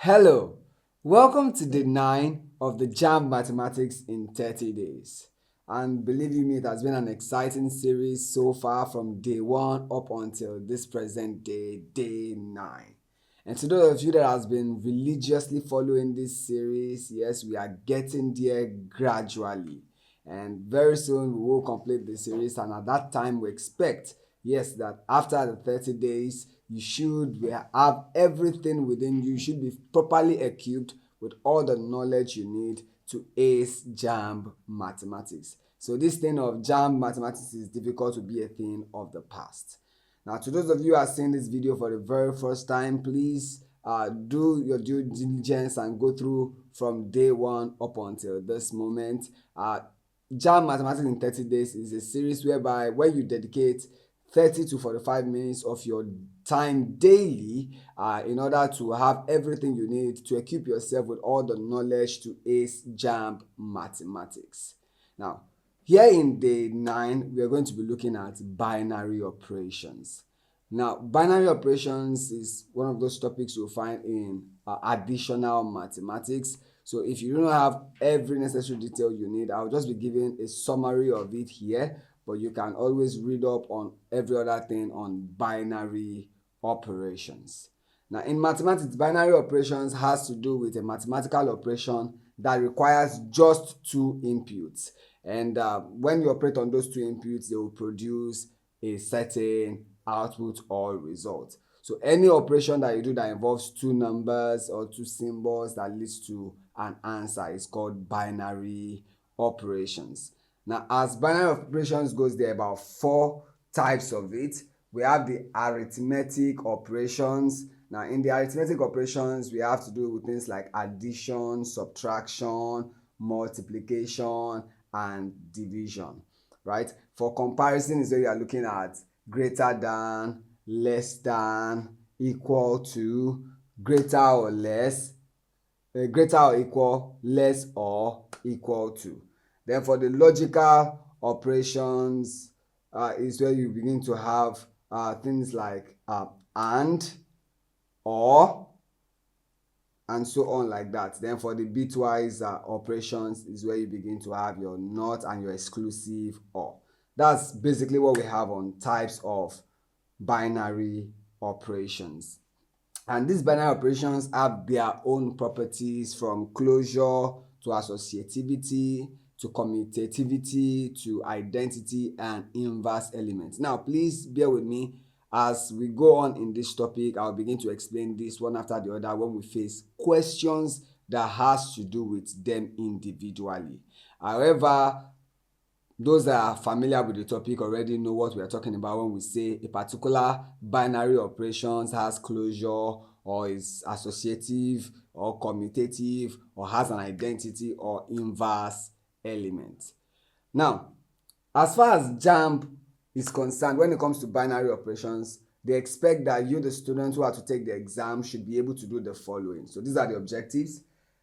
Hello, welcome to day 9 of the Jamb Mathematics in 30 days. And believe you me, it has been an exciting series so far from day 1 up until this present day, day 9. And to those of you that has been religiously following this series, yes, we are getting there gradually. And very soon we will complete the series, and at that time we expect, yes, that after the 30 days, you should have everything within you. You should be properly equipped with all the knowledge you need to ace Jamb mathematics. So this thing of Jamb mathematics is difficult to be a thing of the past. Now, to those of you who are seeing this video for the very first time, please do your due diligence and go through from day 1 up until this moment. Jamb Mathematics in 30 days is a series whereby when you dedicate 30 to 45 minutes of your time daily in order to have everything you need to equip yourself with all the knowledge to ace Jamb mathematics. Now, here in day 9, we are going to be looking at binary operations. Now, binary operations is one of those topics you'll find in additional mathematics. So if you don't have every necessary detail you need, I'll just be giving a summary of it here, but you can always read up on every other thing on binary operations. Now, in mathematics, binary operations has to do with a mathematical operation that requires just 2 inputs. And when you operate on those 2 inputs, they will produce a certain output or result. So any operation that you do that involves 2 numbers or 2 symbols that leads to an answer is called binary operations. Now, as binary operations goes, there are about 4 types of it. We have the arithmetic operations. Now, in the arithmetic operations, we have to do with things like addition, subtraction, multiplication, and division, right? For comparison is where you are looking at greater than, less than, equal to, greater or less, greater or equal, less or equal to. Then for the logical operations is where you begin to have things like and, or, and so on like that. Then for the bitwise operations is where you begin to have your not and your exclusive or. That's basically what we have on types of binary operations. And these binary operations have their own properties, from closure to associativity to commutativity to identity and inverse elements. Now, please bear with me. As we go on in this topic, I'll begin to explain this one after the other when we face questions that has to do with them individually. However, those that are familiar with the topic already know what we are talking about when we say a particular binary operations has closure or is associative or commutative or has an identity or inverse element. Now, as far as Jamb is concerned, when it comes to binary operations, they expect that you, the student who are to take the exam, should be able to do the following. So these are the objectives.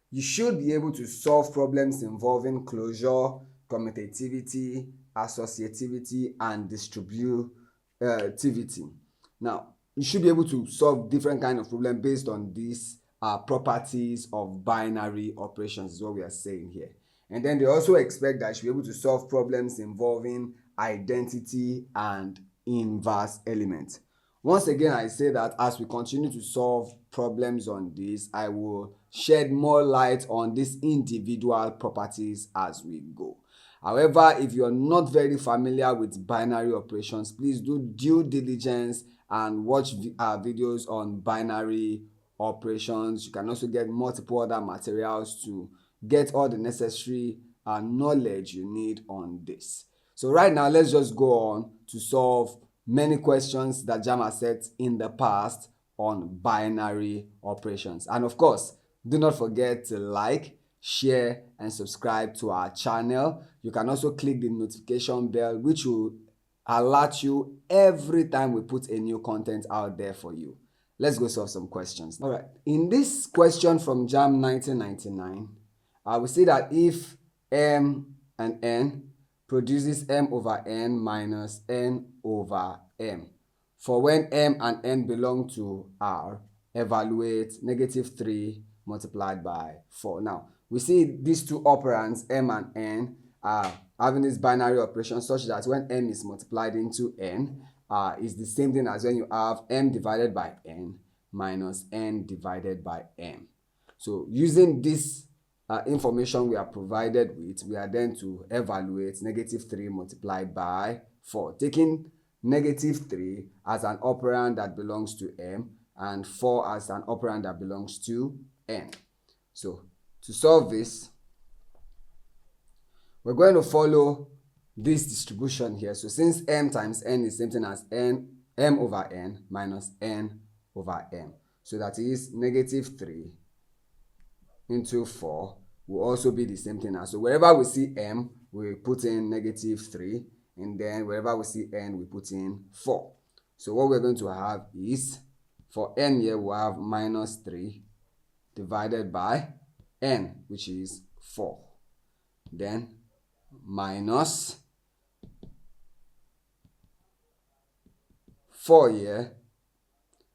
You should be able to solve problems involving closure, commutativity, associativity, and distributivity. Now, you should be able to solve different kinds of problems based on these properties of binary operations, is what we are saying here. And then they also expect that you should be able to solve problems involving identity and inverse elements. Once again, I say that as we continue to solve problems on this, I will shed more light on these individual properties as we go. However, if you are not very familiar with binary operations, please do due diligence and watch videos on binary operations. You can also get multiple other materials to get all the necessary knowledge you need on this. So right now, let's just go on to solve many questions that Jamb has set in the past on binary operations. And of course, do not forget to like, share, and subscribe to our channel. You can also click the notification bell, which will alert you every time we put a new content out there for you. Let's go solve some questions. All right, in this question from Jamb 1999, I will say that if m and n produces m over n minus n over m, for when m and n belong to R, evaluate negative 3 multiplied by 4. Now, we see these two operands, m and n, are having this binary operation such that when m is multiplied into n, is the same thing as when you have m divided by n minus n divided by m. So using this information we are provided with, we are then to evaluate negative 3 multiplied by 4, taking negative 3 as an operand that belongs to m and 4 as an operand that belongs to n. So to solve this, we're going to follow this distribution here. So since m times n is the same thing as m over n minus n over m. So that is negative 3 into 4 will also be the same thing as. So wherever we see m, we put in negative 3. And then wherever we see n, we put in 4. So what we're going to have is, for n here, we'll have minus 3 divided by n, which is 4. Then minus 4 here.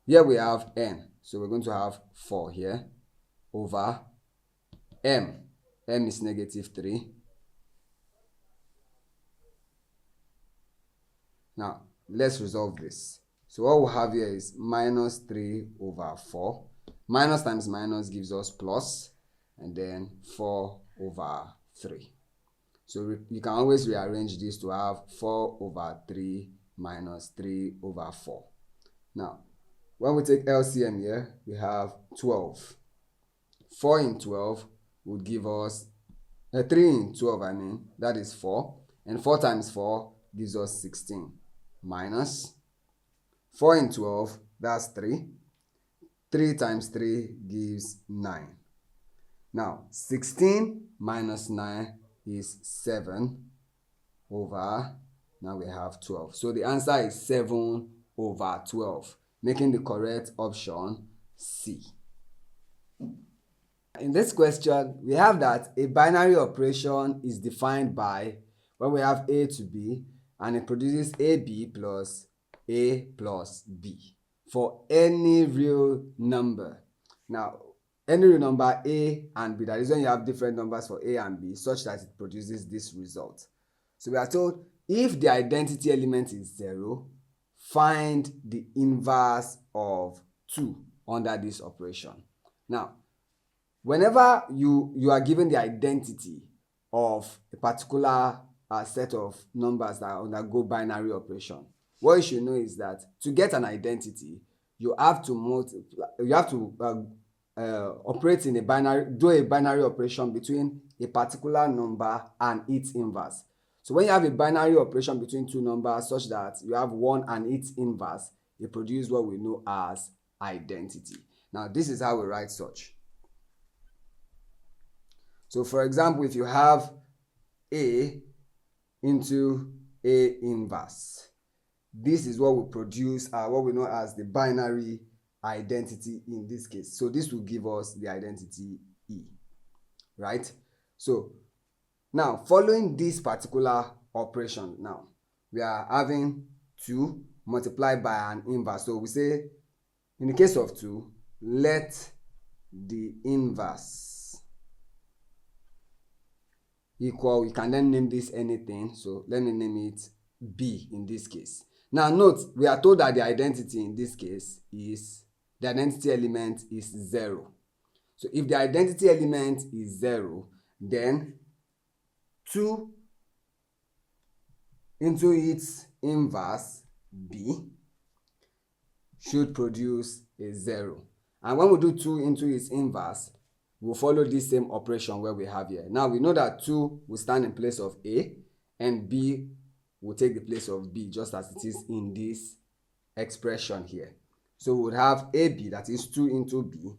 Here we have n. So we're going to have 4 here over m. m is negative 3. Now, let's resolve this. So what we'll have here is minus 3 over 4. Minus times minus gives us plus, and then 4 over 3. So you can always rearrange this to have 4 over 3 minus 3 over 4. Now, when we take LCM here, we have 12. 4 in 12 would give us, 3 in 12, that is 4. And 4 times 4 gives us 16. Minus 4 in 12, that's 3. 3 times 3 gives 9. Now, 16 minus 9 is 7 over, now we have 12. So the answer is 7 over 12, making the correct option C. In this question, we have that a binary operation is defined by when we have A to B, and it produces AB plus A plus B for any real number. Now, any real number A and B, that is when you have different numbers for A and B such that it produces this result. So we are told if the identity element is 0, find the inverse of 2 under this operation. Now, whenever you are given the identity of a particular set of numbers that undergo binary operation, what you should know is that to get an identity, you have to operate in a binary, do a binary operation between a particular number and its inverse. So when you have a binary operation between two numbers such that you have one and its inverse, it produces what we know as identity. Now this is how we write such. So for example, if you have A into A inverse, this is what will produce what we know as the binary identity in this case. So this will give us the identity E, right? So now following this particular operation, now we are having 2 multiplied by an inverse. So we say in the case of 2, let the inverse equal, we can then name this anything. So let me name it B in this case. Now note, we are told that the identity in this case is, the identity element is 0. So if the identity element is 0, then 2 into its inverse, B, should produce a 0. And when we do 2 into its inverse, we'll follow this same operation where we have here. Now we know that 2 will stand in place of A, and B will take the place of B, just as it is in this expression here. So we would have AB, that is 2 into B,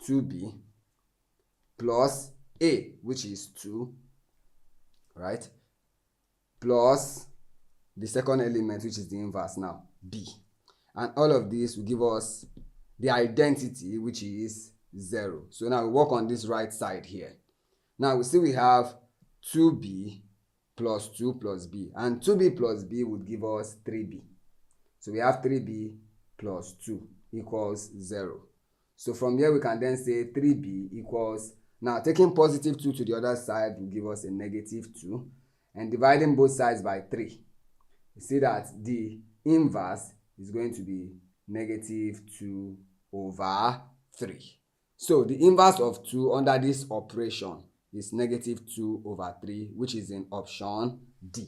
2B, plus A, which is 2, right, plus the second element, which is the inverse now, B. And all of this will give us the identity, which is 0. So now we work on this right side here. Now we see we have 2B plus 2 plus B, and 2B plus B would give us 3B. So we have 3B plus 2. equals 0. So from here we can then say 3b equals, now taking positive 2 to the other side will give us a negative 2, and dividing both sides by 3, you see that the inverse is going to be negative 2 over 3. So the inverse of 2 under this operation is negative 2 over 3, which is in option D.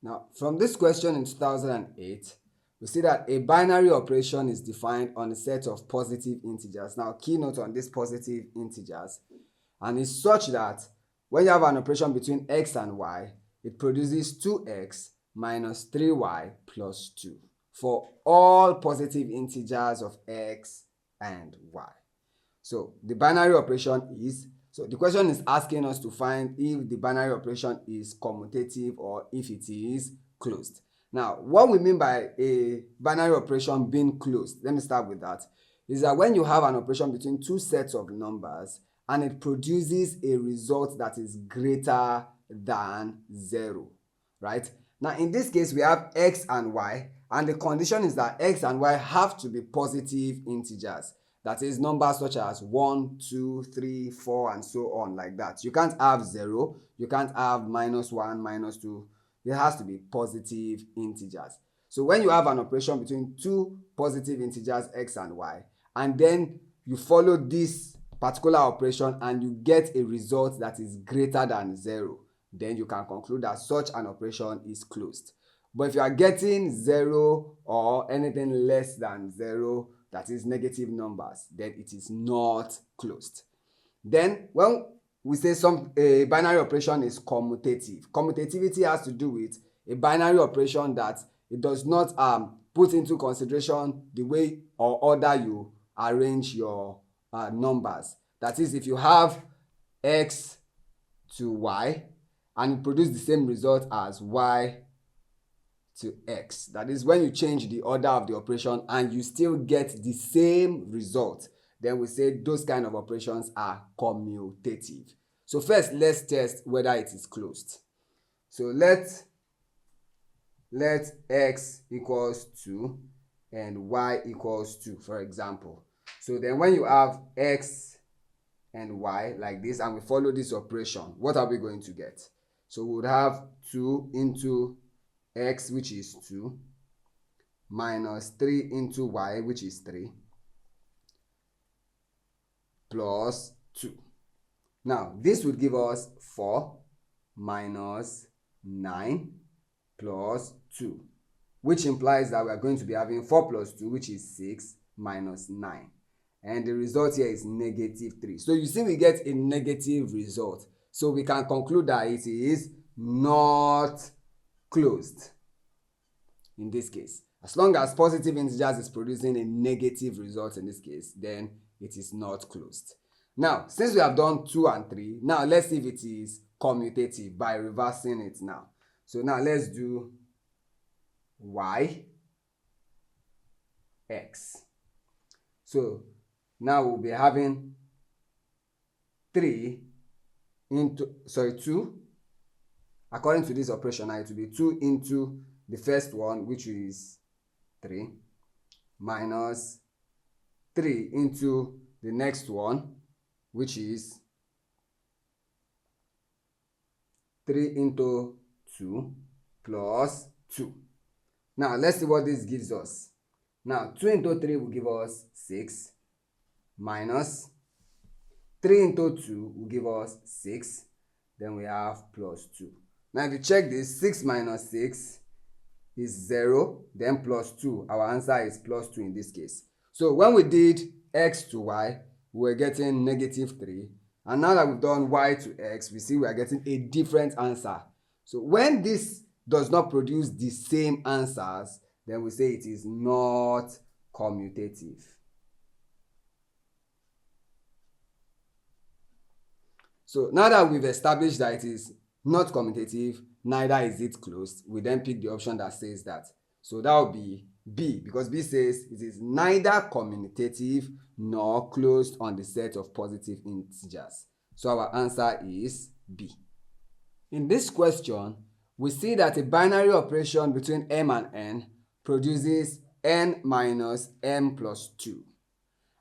Now, from this question in 2008, we see that a binary operation is defined on a set of positive integers. Now, key note on these positive integers, and it's such that when you have an operation between x and y, it produces 2x minus 3y plus 2 for all positive integers of x and y. So the binary operation is, so the question is asking us to find if the binary operation is commutative or if it is closed. Now, what we mean by a binary operation being closed, let me start with that, is that when you have an operation between two sets of numbers and it produces a result that is greater than 0, right? Now, in this case, we have x and y, and the condition is that x and y have to be positive integers. That is, numbers such as 1, 2, 3, 4, and so on, like that. You can't have 0, you can't have minus 1, minus 2. It has to be positive integers. So when you have an operation between two positive integers, x and y, and then you follow this particular operation and you get a result that is greater than 0, then you can conclude that such an operation is closed. But if you are getting 0 or anything less than 0, that is negative numbers, then it is not closed. Then when we say a binary operation is commutative, commutativity has to do with a binary operation that it does not put into consideration the way or order you arrange your numbers. That is, if you have x to y and it produces the same result as y to x, that is, when you change the order of the operation and you still get the same result, then we say those kind of operations are commutative. So first, let's test whether it is closed. So let x equals 2 and y equals 2, for example. So then when you have x and y like this and we follow this operation, what are we going to get? So we would have 2 into x, which is 2, minus 3 into y, which is 3, plus 2. Now, this would give us 4 minus 9 plus 2, which implies that we are going to be having 4 plus 2, which is 6, minus 9. And the result here is negative 3. So you see we get a negative result. So we can conclude that it is not closed in this case. As long as positive integers is producing a negative result in this case, then it is not closed. Now, since we have done 2 and 3, now let's see if it is commutative by reversing it now. So now let's do y, x. So now we'll be having 2, according to this operation, now it will be 2 into the first one, which is 3, minus 3 into the next one, which is 3 into 2 plus 2. Now, let's see what this gives us. Now, 2 into 3 will give us 6, minus 3 into 2 will give us 6. Then we have plus 2. Now, if you check this, 6 minus 6 is 0, then plus 2. Our answer is plus 2 in this case. So when we did x to y, we were getting negative 3. And now that we've done y to x, we see we are getting a different answer. So when this does not produce the same answers, then we say it is not commutative. So now that we've established that it is not commutative, neither is it closed, we then pick the option that says that. So that will be B, because B says it is neither commutative nor closed on the set of positive integers. So our answer is B. In this question, we see that a binary operation between m and n produces n minus m plus 2.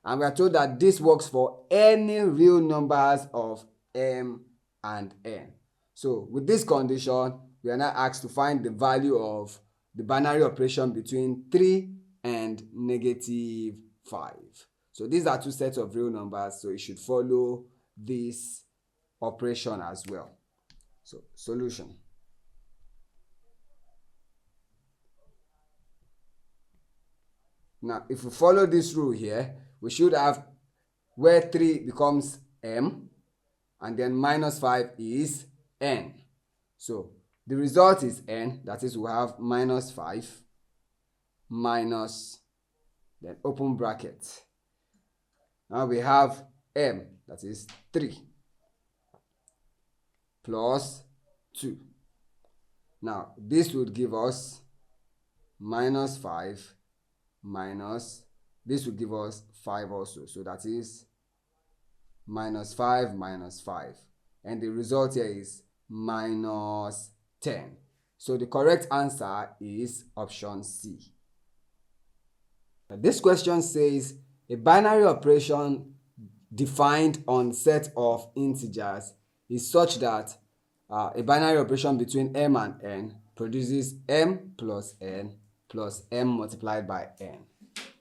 And we are told that this works for any real numbers of m and n. So with this condition, we are now asked to find the value of the binary operation between 3 and negative 5. So these are two sets of real numbers, so it should follow this operation as well. So solution. Now, if we follow this rule here, we should have where 3 becomes m and then minus 5 is n. So the result is n, that is we have minus 5 minus, then open bracket. Now we have m, that is 3 plus 2. Now this would give us minus 5 minus, this will give us 5 also, so that is minus 5 minus 5, and the result here is minus 10. So the correct answer is option C. This question says a binary operation defined on set of integers is such that a binary operation between m and n produces m plus n plus m multiplied by n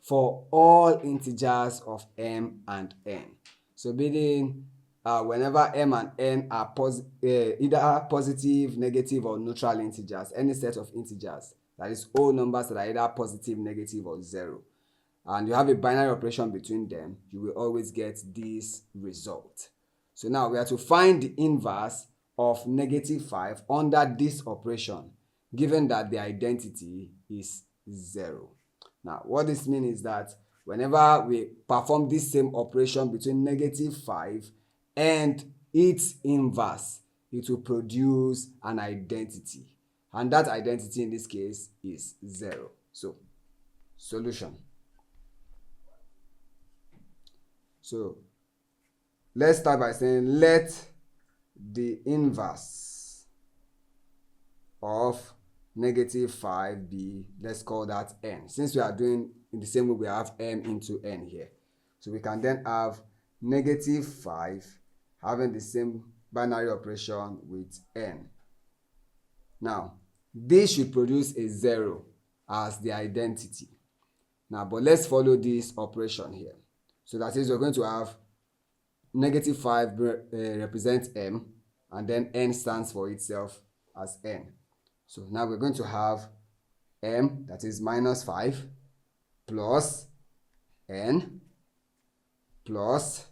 for all integers of m and n. So meaning whenever m and n are either positive, negative, or neutral integers, any set of integers, that is all numbers that are either positive, negative, or 0, and you have a binary operation between them, you will always get this result. So now we have to find the inverse of negative 5 under this operation, given that the identity is 0. Now, what this means is that whenever we perform this same operation between negative 5 and its inverse, it will produce an identity. And that identity in this case is 0. So, solution. So, let's start by saying let the inverse of negative 5 be, let's call that n. Since we are doing in the same way, we have m into n here. So we can then have negative 5 having the same binary operation with n. Now, this should produce a 0 as the identity. Now, but let's follow this operation here. So that is, we're going to have negative 5 represents m, and then n stands for itself as n. So now we're going to have m, that is minus 5, plus n, plus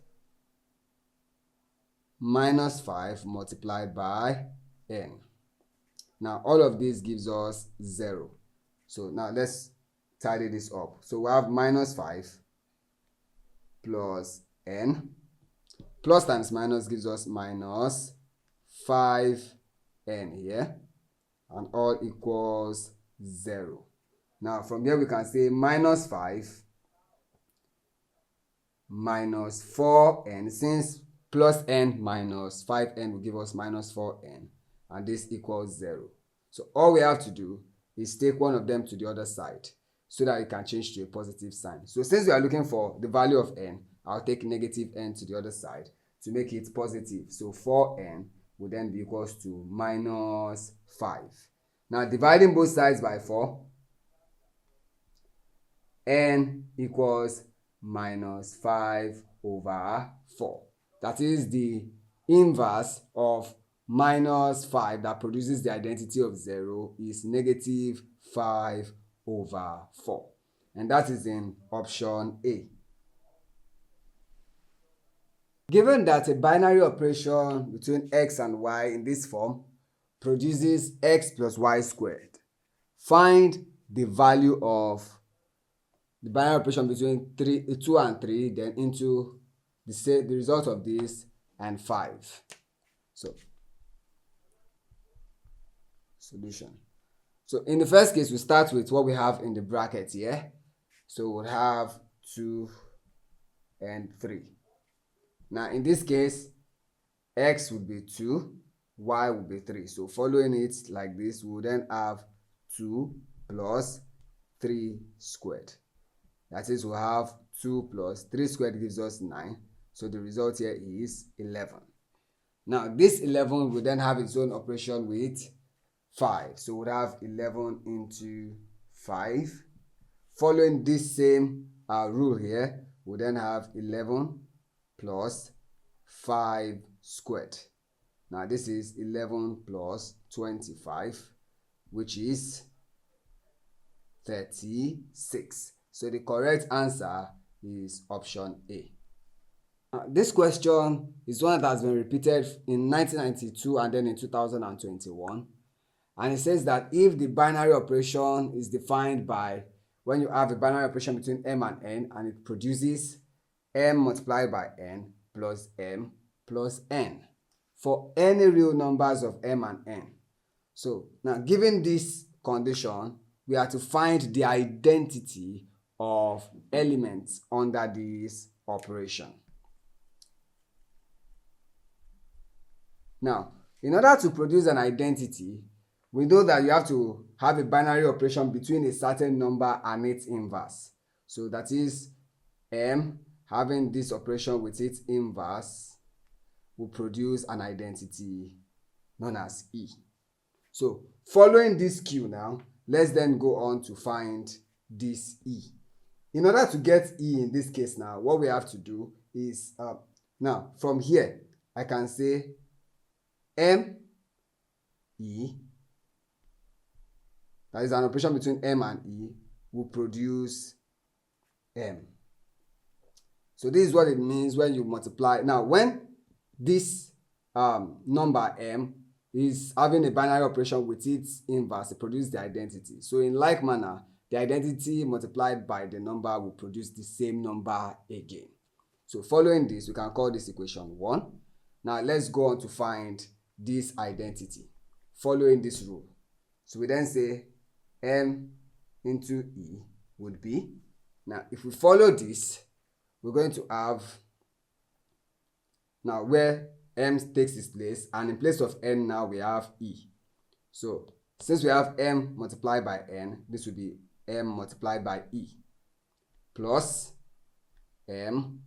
minus 5 multiplied by n. Now all of this gives us 0. So now let's tidy this up. So we have minus 5 plus n. Plus times minus gives us minus 5n here. And all equals 0. Now from here we can say minus 5 minus 4n, since plus n minus 5n will give us minus 4n, and this equals 0. So all we have to do is take one of them to the other side so that it can change to a positive sign. So since we are looking for the value of n, I'll take negative n to the other side to make it positive. So 4n will then be equals to minus 5. Now dividing both sides by 4, n equals minus 5 over 4. That is the inverse of minus 5 that produces the identity of 0 is negative 5 over 4. And that is in option A. Given that a binary operation between x and y in this form produces x plus y squared, find the value of the binary operation between 2 and 3, then into the result of this and 5. So, solution. So in the first case, we start with what we have in the bracket here. So we'll have 2 and 3. Now in this case, x would be 2, y would be 3. So following it like this, we will then have 2 plus 3 squared. That is, we have 2 plus 3 squared gives us 9. So the result here is 11. Now this 11 will then have its own operation with 5. So we'll have 11 into 5. Following this same rule here, we'll then have 11 plus 5 squared. Now this is 11 plus 25, which is 36. So the correct answer is option A. This question is one that has been repeated in 1992 and then in 2021. And it says that if the binary operation is defined by when you have a binary operation between m and n and it produces m multiplied by n plus m plus n for any real numbers of m and n. So now, given this condition, we are to find the identity of elements under this operation. Now, in order to produce an identity, we know that you have to have a binary operation between a certain number and its inverse. So that is, m having this operation with its inverse will produce an identity known as E. So following this cue now, let's then go on to find this E. In order to get E in this case now, what we have to do is, now from here, I can say M E, that is an operation between M and E, will produce M. So this is what it means when you multiply. Now when this number M is having a binary operation with its inverse, it produces the identity. So in like manner, the identity multiplied by the number will produce the same number again. So following this, we can call this equation 1. Now let's go on to find this identity following this rule. So we then say M into E would be, now if we follow this, we're going to have, now where M takes its place, and in place of N now we have E. So since we have M multiplied by N, this will be M multiplied by E plus M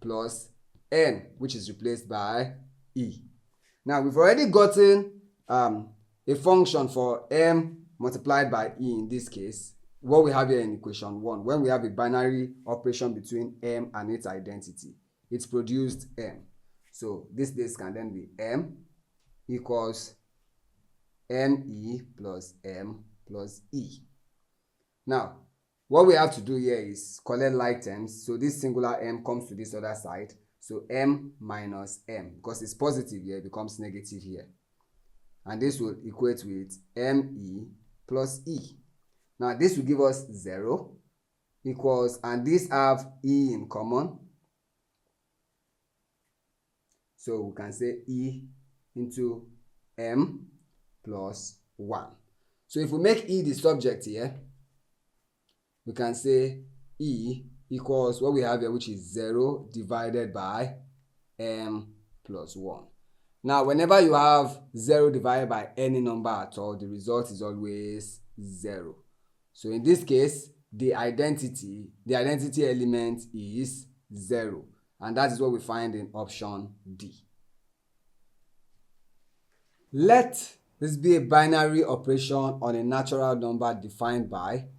plus N, which is replaced by E. Now we've already gotten a function for M multiplied by E in this case, what we have here in equation 1. When we have a binary operation between M and its identity, it's produced M. So this can then be M equals ME plus M plus E. Now, what we have to do here is collect like terms. So this singular M comes to this other side. So M minus M, because it's positive here, it becomes negative here. And this will equate with ME plus E. Now this will give us 0 equals, and these have E in common. So we can say E into M plus 1. So if we make E the subject here, we can say E equals what we have here, which is 0 divided by M plus 1. Now, whenever you have 0 divided by any number at all, the result is always 0. So in this case, the identity element is 0. And that is what we find in option D. Let this be a binary operation on a natural number defined by,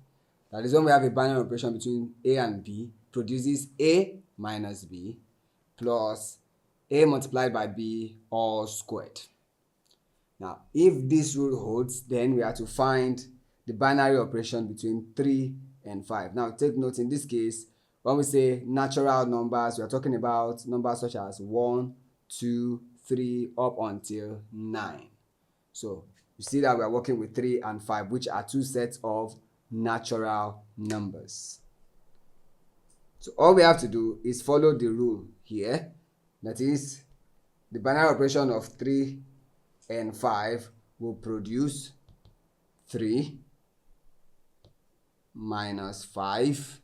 that is when we have a binary operation between A and B, produces A minus B plus A multiplied by B all squared. Now, if this rule holds, then we have to find the binary operation between 3 and 5. Now, take note, in this case, when we say natural numbers, we are talking about numbers such as 1, 2, 3, up until 9. So, you see that we are working with 3 and 5, which are two sets of natural numbers. So, all we have to do is follow the rule here. That is, the binary operation of 3 and 5 will produce 3 minus 5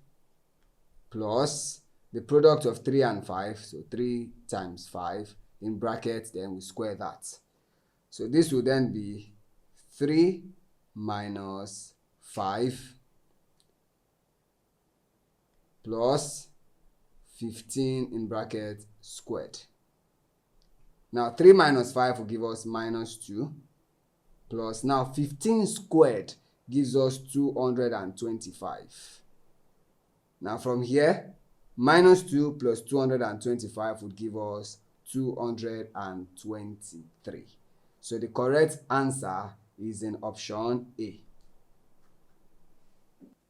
plus the product of 3 and 5, so 3 times 5 in brackets, then we square that. So this will then be 3 minus 5 plus 15 in bracket squared. Now 3 minus 5 will give us minus 2, plus now 15 squared gives us 225. Now from here, minus 2 plus 225 would give us 223. So the correct answer is in option A.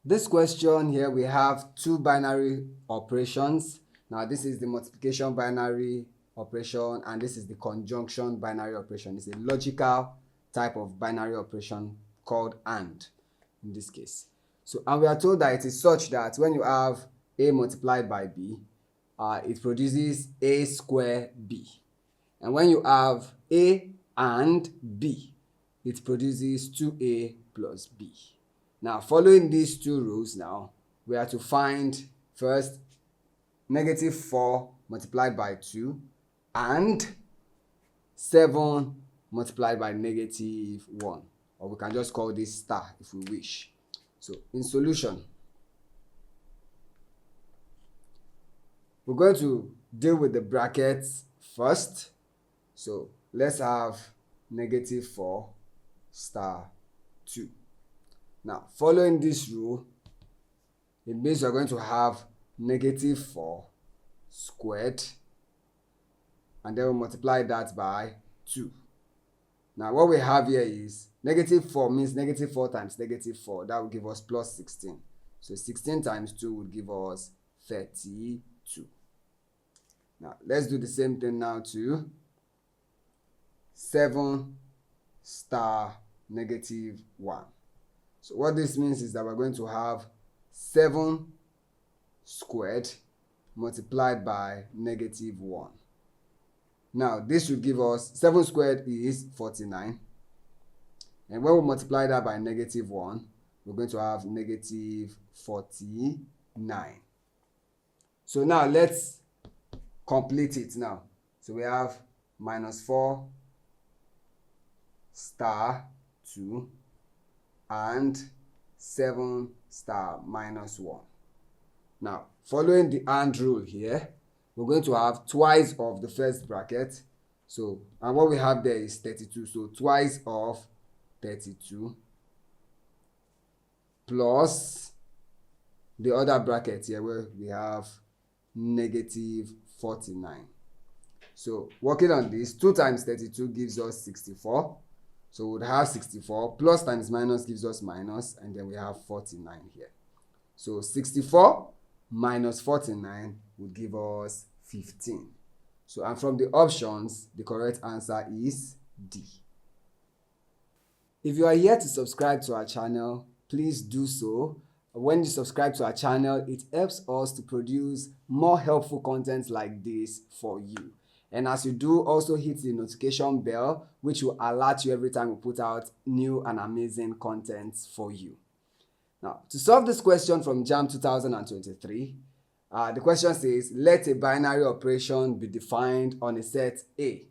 This question here, we have two binary operations. Now this is the multiplication binary operation and this is the conjunction binary operation. It's a logical type of binary operation called AND in this case. So, and we are told that it is such that when you have A multiplied by B, it produces A square B. And when you have A and B, it produces 2A plus B. Now, following these two rules now, we are to find first negative 4 multiplied by 2 and 7 multiplied by negative 1. Or we can just call this star if we wish. So, in solution, we're going to deal with the brackets first. So, let's have negative 4 star 2. Now, following this rule, it means we're going to have negative 4 squared and then we'll multiply that by 2. Now, what we have here is negative 4 means negative 4 times negative 4. That will give us plus 16. So, 16 times 2 would give us 32. Now, let's do the same thing now to 7 star negative 1. So what this means is that we're going to have 7 squared multiplied by negative 1. Now this should give us 7 squared is 49. And when we multiply that by negative 1, we're going to have negative 49. So now let's complete it now. So we have minus 4 star 2 and 7 star minus 1. Now, following the AND rule here, we're going to have twice of the first bracket. So, and what we have there is 32. So, twice of 32 plus the other bracket here where we have negative 49. So, working on this, 2 times 32 gives us 64. So we would have 64, plus times minus gives us minus, and then we have 49 here. So 64 minus 49 would give us 15. So, and from the options, the correct answer is D. If you are here to subscribe to our channel, please do so. When you subscribe to our channel, it helps us to produce more helpful content like this for you. And as you do, also hit the notification bell, which will alert you every time we put out new and amazing content for you. Now, to solve this question from Jamb 2023, the question says, let a binary operation be defined on a set A.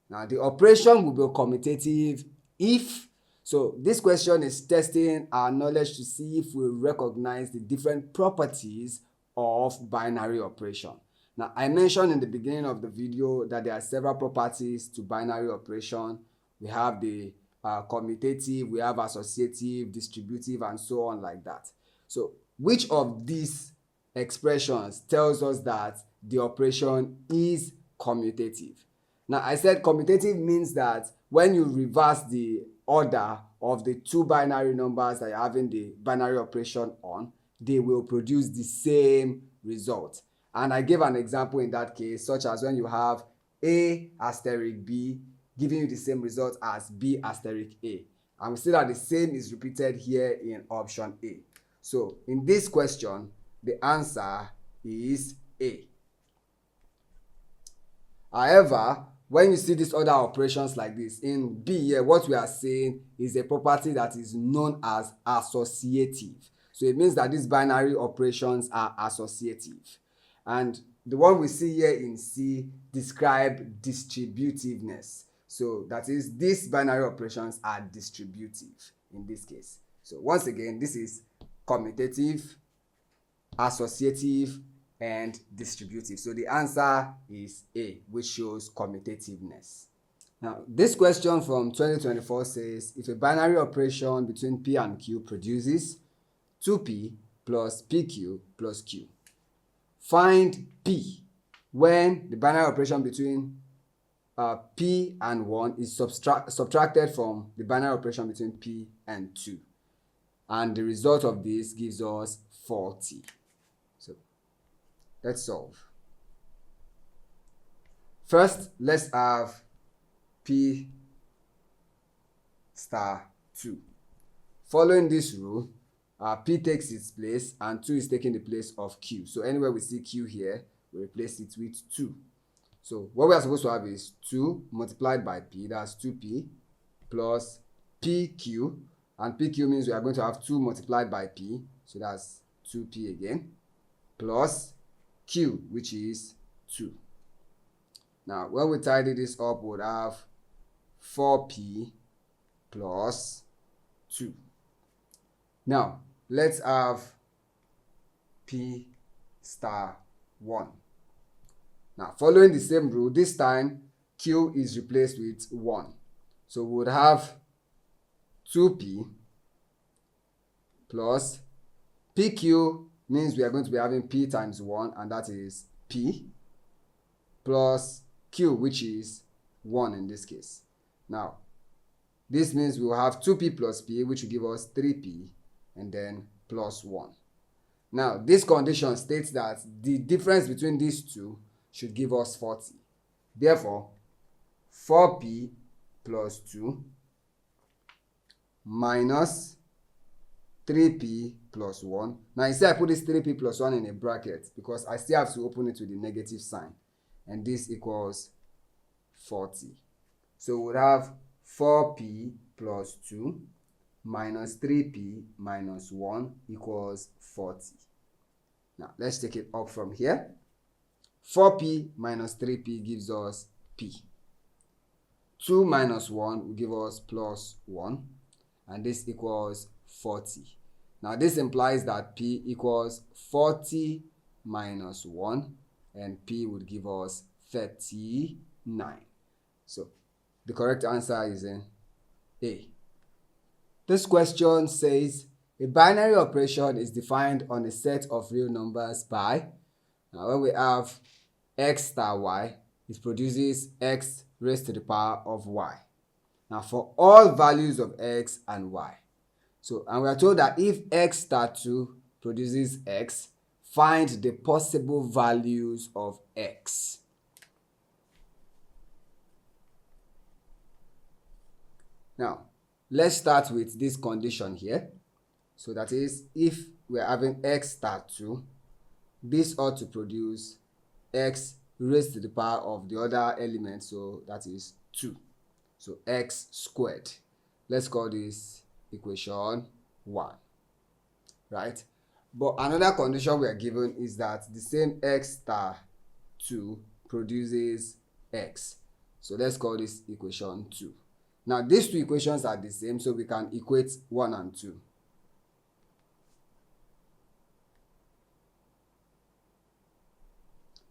Now, the operation will be commutative if, so this question is testing our knowledge to see if we recognize the different properties of binary operation. Now, I mentioned in the beginning of the video that there are several properties to binary operation. We have the commutative, we have associative, distributive, and so on like that. So, which of these expressions tells us that the operation is commutative? Now, I said commutative means that when you reverse the order of the two binary numbers that you're having the binary operation on, they will produce the same result. And I gave an example in that case, such as when you have A asterisk B giving you the same result as B asterisk A. And we see that the same is repeated here in option A. So in this question, the answer is A. However, when you see these other operations like this, in B here, what we are saying is a property that is known as associative. So it means that these binary operations are associative. And the one we see here in C describe distributiveness. So that is, these binary operations are distributive in this case. So once again, this is commutative, associative, and distributive. So the answer is A, which shows commutativeness. Now, this question from 2024 says, if a binary operation between P and Q produces 2P plus PQ plus Q, find P when the binary operation between P and 1 is subtracted from the binary operation between P and 2. And the result of this gives us 40. So let's solve. First, let's have P star 2. Following this rule, P takes its place and 2 is taking the place of Q. So anywhere we see Q here, we replace it with 2. So what we are supposed to have is 2 multiplied by P, that's 2P, plus PQ, and PQ means we are going to have 2 multiplied by P, so that's 2P again, plus Q, which is 2. Now, when we tidy this up, we'll have 4P plus 2. Now, let's have P star 1. Now, following the same rule, this time Q is replaced with 1. So we would have 2P plus PQ means we are going to be having P times 1, and that is P, plus Q, which is 1 in this case. Now, this means we will have 2P plus P, which will give us 3P, and then plus 1. Now, this condition states that the difference between these two should give us 40. Therefore, 4P plus 2 minus 3P plus 1. Now, you see I put this 3P plus 1 in a bracket because I still have to open it with the negative sign. And this equals 40. So we'll have 4P plus 2 minus 3P minus 1 equals 40. Now, let's take it up from here. 4P minus 3P gives us P. 2 minus 1 will give us plus 1. And this equals 40. Now, this implies that P equals 40 minus 1. And P would give us 39. So, the correct answer is in A. This question says, a binary operation is defined on a set of real numbers by, now when we have x star y, it produces x raised to the power of y. Now for all values of x and y. So, and we are told that if x star 2 produces x, find the possible values of x. Now, let's start with this condition here. So that is, if we're having x star 2, this ought to produce x raised to the power of the other element, so that is 2. So x squared. Let's call this equation 1. Right? But another condition we are given is that the same x star 2 produces x. So let's call this equation 2. Now these two equations are the same, so we can equate 1 and 2.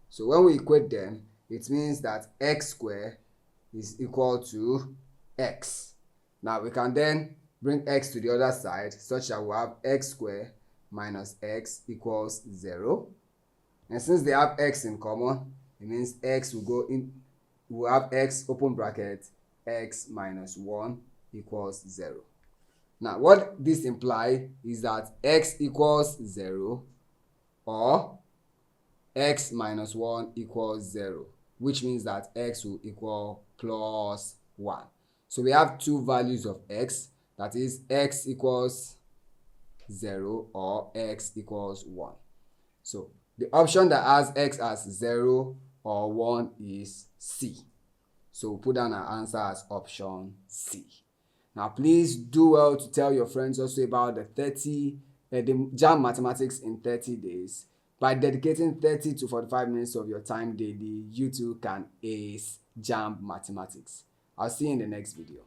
So when we equate them, it means that x squared is equal to x. Now we can then bring x to the other side such that we have x squared minus x equals 0. And since they have x in common, it means x will go in, we'll have x open bracket, x minus 1 equals 0. Now what this implies is that x equals 0 or x minus 1 equals 0, which means that x will equal plus 1. So we have two values of x, that is x equals 0 or x equals 1. So the option that has x as 0 or 1 is C. So we'll put down our answer as option C. Now please do well to tell your friends also about the Jamb Mathematics in 30 days. By dedicating 30 to 45 minutes of your time daily, you too can ace Jamb Mathematics. I'll see you in the next video.